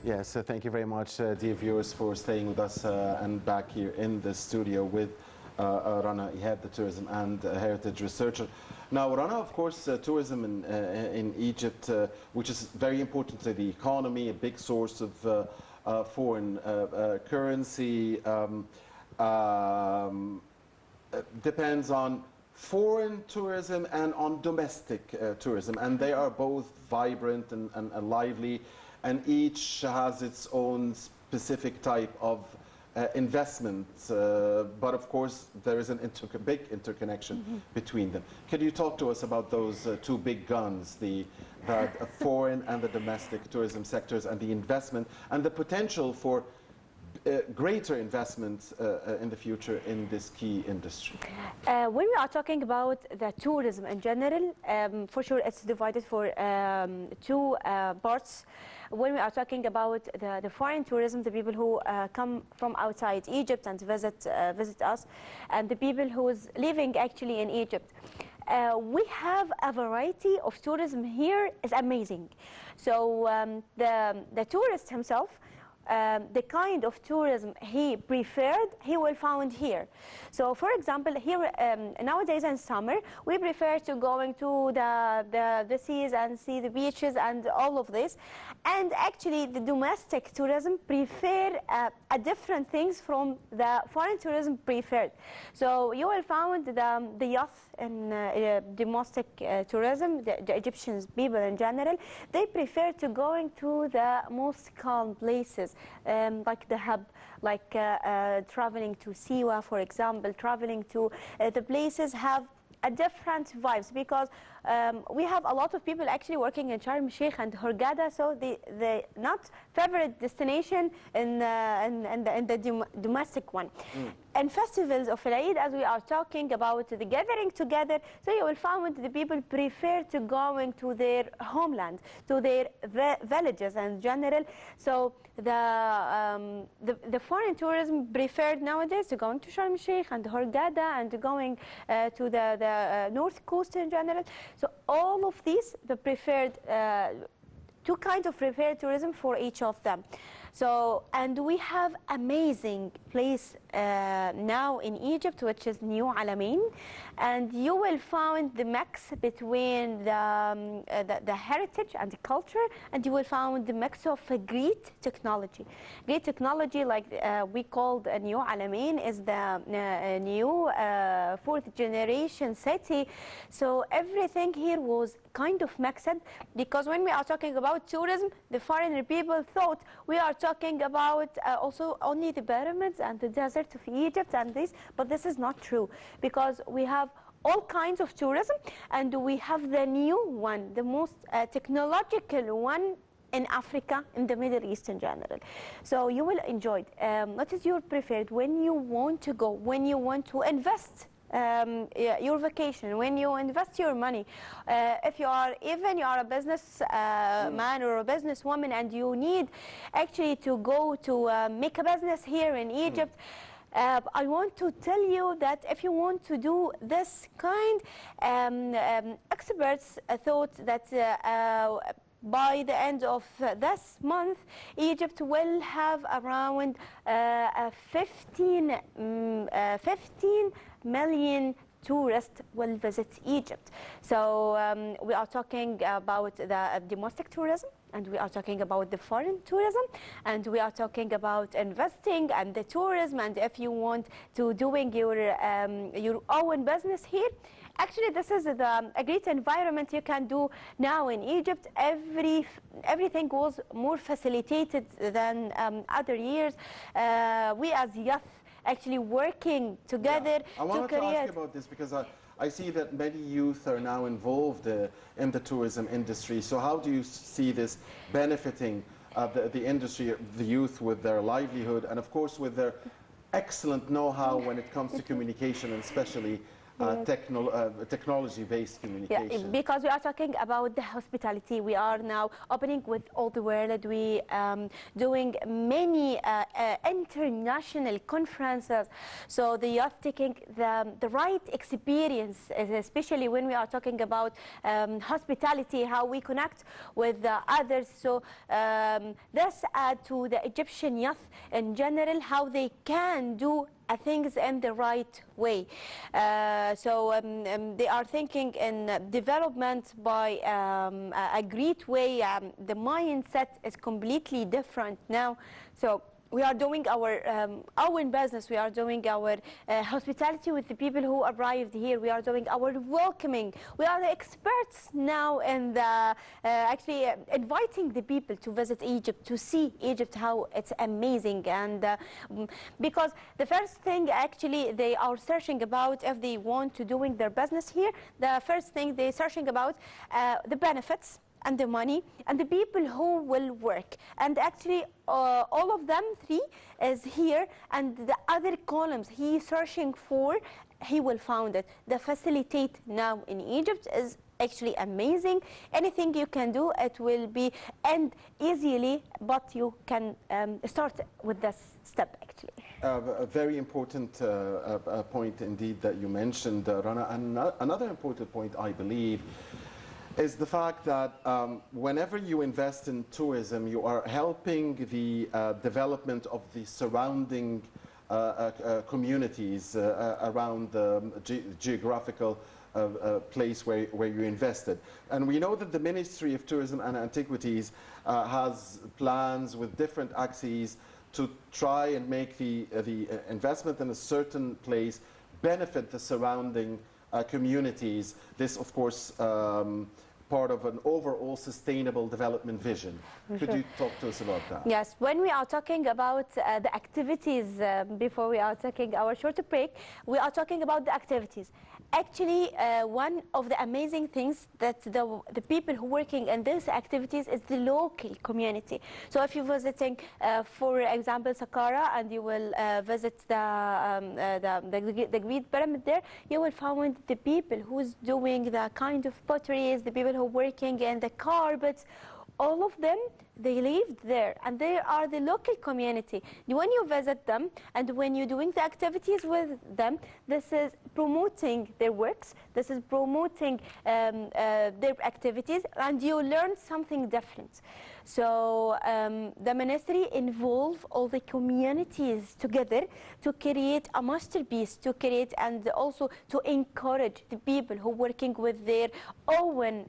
Yes, thank you very much, dear viewers, for staying with us and back here in the studio with Rana, Ihab, the tourism and heritage researcher. Now, Rana, of course, tourism in Egypt, which is very important to the economy, a big source of foreign currency, depends on foreign tourism and on domestic tourism, and they are both vibrant and lively, and each has its own specific type of investment, but of course there is a big interconnection between them. Can you talk to us about those two big guns, the foreign and the domestic tourism sectors, and the investment and the potential for greater investments in the future in this key industry? When we are talking about the tourism in general, for sure it's divided for two parts. When we are talking about the foreign tourism, the people who come from outside Egypt and visit us, and the people who is living actually in Egypt, we have a variety of tourism here. Is amazing. So the tourist himself, the kind of tourism he preferred, he will find here. So for example, here nowadays in summer, we prefer to going to the seas and see the beaches and all of this. And actually the domestic tourism prefer different things from the foreign tourism preferred. So you will find the youth in domestic tourism, the Egyptians people in general, they prefer to going to the most calm places, like the Ihab, like traveling to Siwa, for example, traveling to the places have a different vibes, because we have a lot of people actually working in Sharm el-Sheikh and Hurghada, so the not favorite destination in the domestic one. And festivals of Eid, as we are talking about the gathering together, so you will find the people prefer to going to their homeland, to their villages in general. So the foreign tourism preferred nowadays to going to Sharm el-Sheikh and Hurghada and going to the north coast in general. So all of these, the preferred, two kinds of preferred tourism for each of them. So, and we have amazing place now in Egypt, which is New Alamein, and you will find the mix between the heritage and the culture, and you will find the mix of a great technology. Great technology, like we called New Alamein, is the new fourth generation city. So everything here was kind of mixed, because when we are talking about tourism, the foreign people thought we are talking about also only the pyramids and the desert of Egypt and this, but this is not true, because we have all kinds of tourism, and we have the new one, the most technological one in Africa, in the Middle East in general. So you will enjoy it. What is your preferred when you want to go, when you want to invest your vacation, when you invest your money? If you are a business man or a businesswoman, and you need actually to go to make a business here in Egypt, I want to tell you that if you want to do this kind, experts thought that by the end of this month, Egypt will have around 15 million tourists will visit Egypt. So we are talking about the domestic tourism, and we are talking about the foreign tourism, and we are talking about investing and the tourism. And if you want to doing your own business here, actually this is a great environment you can do now in Egypt. Everything was more facilitated than other years. We as youth actually working together to create. I wanted to ask you about this, because I see that many youth are now involved in the tourism industry. So how do you see this benefiting the industry, the youth, with their livelihood, and of course with their excellent know-how when it comes to communication, and especially technology-based Yeah, communication. because we are talking about the hospitality. We are now opening with all the world. We doing many international conferences. So the youth taking the right experience, especially when we are talking about hospitality, how we connect with the others. So this add to the Egyptian youth in general, how they can do things in the right way. They are thinking in development by a great way. The mindset is completely different now. So we are doing our own business. We are doing our hospitality with the people who arrived here. We are doing our welcoming. We are the experts now in the actually inviting the people to visit Egypt, to see Egypt, how it's amazing. And because the first thing actually they are searching about if they want to doing their business here, the first thing they're searching about the benefits and the money and the people who will work. And actually all of them three is here, and the other columns he is searching for, he will find it. The facilitate now in Egypt is actually amazing. Anything you can do, it will be end easily, but you can start with this step actually. A very important point indeed that you mentioned, Rana. And another important point, I believe, is the fact that whenever you invest in tourism, you are helping the development of the surrounding communities around the geographical place where you invested. And we know that the Ministry of Tourism and Antiquities has plans with different axes to try and make the investment in a certain place benefit the surrounding communities. This, of course, part of an overall sustainable development vision. Could you talk to us about that? Yes, when we are talking about the activities, before we are taking our short break, we are talking about the activities. Actually, one of the amazing things that the people who are working in these activities is the local community. So if you're visiting, for example, Saqqara, and you will visit the Great Pyramid there, you will find the people who's doing the kind of potteries, the people who are working in the carpets, all of them, they lived there, and they are the local community. When you visit them and when you're doing the activities with them, this is promoting their works, this is promoting their activities, and you learn something different. So the ministry involve all the communities together to create a masterpiece, to create and also to encourage the people who are working with their own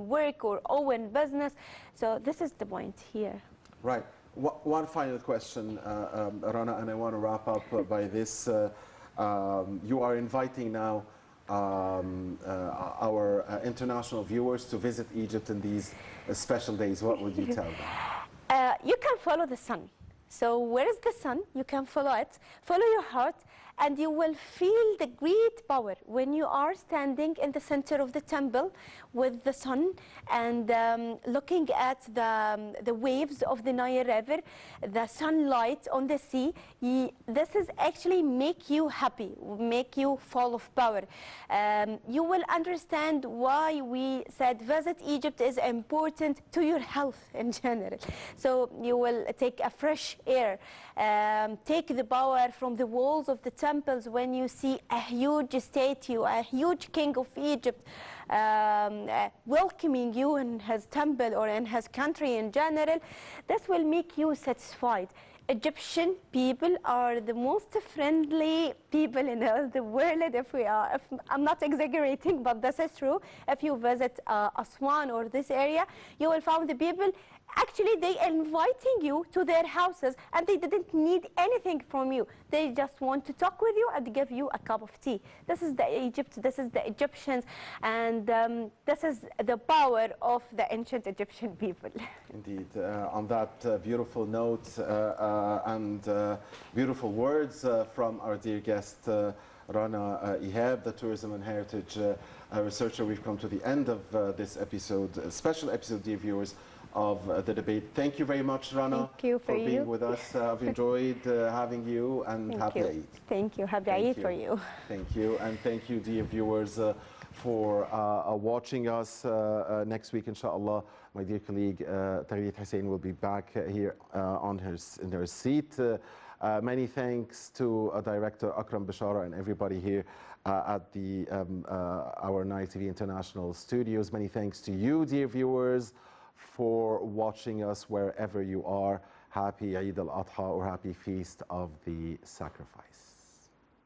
work or own business. So this is the point here. Right. One final question, Rana, and I want to wrap up by this. You are inviting now our international viewers to visit Egypt in these special days. What would you tell them? You can follow the sun. So where is the sun? You can follow it. Follow your heart, and you will feel the great power when you are standing in the center of the temple with the sun and looking at the waves of the Nile River, the sunlight on the sea. This is actually make you happy, make you full of power. You will understand why we said visit Egypt is important to your health in general. So you will take a fresh air, take the power from the walls of the temples when you see a huge statue, a huge king of Egypt welcoming you in his temple or in his country in general. This will make you satisfied. Egyptian people are the most friendly people in all the world. If I'm not exaggerating, but this is true. If you visit Aswan or this area, you will find the people, actually they inviting you to their houses, and they didn't need anything from you. They just want to talk with you and give you a cup of tea. This is the Egypt, this is the Egyptians, and this is the power of the ancient Egyptian people. Indeed. On that beautiful note and beautiful words from our dear guest, Rana Ihab, the Tourism and Heritage researcher, we've come to the end of this episode, special episode, dear viewers, the debate. Thank you very much, Rana, Thank you for being you. with us. I've enjoyed having you, and Thank happy you. Eid. Thank you. Happy Thank Eid for you. Thank you, and thank you, dear viewers, for watching us. Next week, inshallah, my dear colleague Tariq Hussein will be back here in her seat. Many thanks to Director Akram Bishara and everybody here at the our Nile TV International studios. Many thanks to you, dear viewers, for watching us wherever you are. Happy Eid al-Adha, or happy Feast of the Sacrifice.